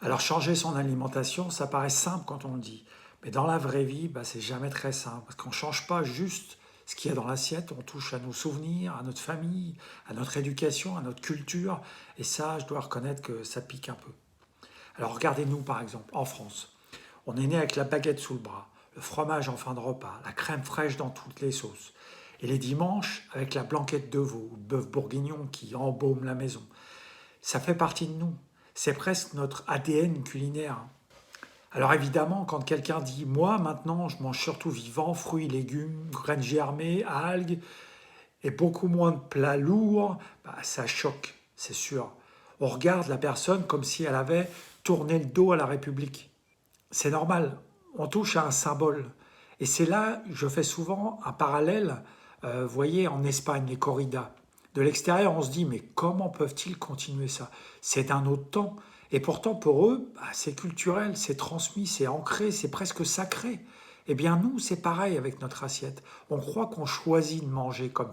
Alors changer son alimentation, ça paraît simple quand on le dit. Mais dans la vraie vie, c'est jamais très simple. Parce qu'on ne change pas juste ce qu'il y a dans l'assiette, on touche à nos souvenirs, à notre famille, à notre éducation, à notre culture. Et ça, je dois reconnaître que ça pique un peu. Alors regardez-nous par exemple, en France. On est né avec la baguette sous le bras, le fromage en fin de repas, la crème fraîche dans toutes les sauces. Et les dimanches, avec la blanquette de veau ou le bœuf bourguignon qui embaume la maison. Ça fait partie de nous. C'est presque notre ADN culinaire. Alors évidemment, quand quelqu'un dit «moi maintenant je mange surtout vivant, fruits, légumes, graines germées, algues et beaucoup moins de plats lourds», ça choque, c'est sûr. On regarde la personne comme si elle avait tourné le dos à la République. C'est normal, on touche à un symbole. Et c'est là, je fais souvent un parallèle, vous voyez, en Espagne, les corridas. De l'extérieur, on se dit, mais comment peuvent-ils continuer ça? C'est un autre temps. Et pourtant, pour eux, c'est culturel, c'est transmis, c'est ancré, c'est presque sacré. Eh bien, nous, c'est pareil avec notre assiette. On croit qu'on choisit de manger comme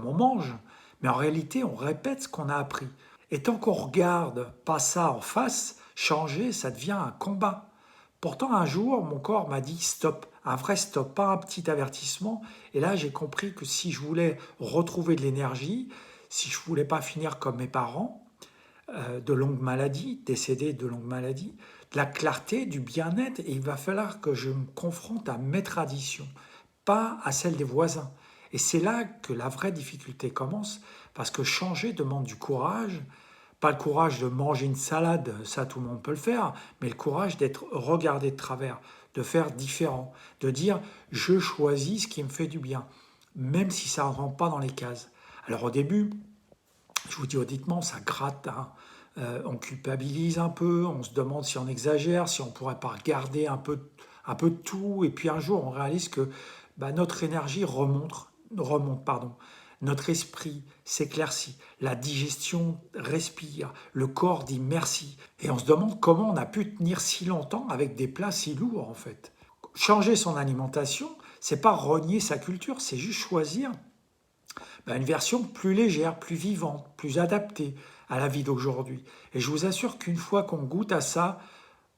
on mange, mais en réalité, on répète ce qu'on a appris. Et tant qu'on regarde pas ça en face, changer, ça devient un combat. Pourtant, un jour, mon corps m'a dit stop, un vrai stop, pas un petit avertissement. Et là, j'ai compris que si je voulais retrouver de l'énergie, si je voulais pas finir comme mes parents, de longues maladies, décédés de longues maladies, de la clarté, du bien-être, et il va falloir que je me confronte à mes traditions, pas à celles des voisins. Et c'est là que la vraie difficulté commence, parce que changer demande du courage, pas le courage de manger une salade, ça tout le monde peut le faire, mais le courage d'être regardé de travers, de faire différent, de dire je choisis ce qui me fait du bien, même si ça ne rentre pas dans les cases. Alors au début, je vous dis honnêtement, ça gratte, hein. On culpabilise un peu, on se demande si on exagère, si on ne pourrait pas garder un peu de tout, et puis un jour on réalise que notre énergie remonte, pardon. Notre esprit s'éclaircit, la digestion respire, le corps dit merci. Et on se demande comment on a pu tenir si longtemps avec des plats si lourds en fait. Changer son alimentation, c'est pas renier sa culture, c'est juste choisir une version plus légère, plus vivante, plus adaptée à la vie d'aujourd'hui. Et je vous assure qu'une fois qu'on goûte à ça,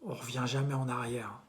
on ne revient jamais en arrière.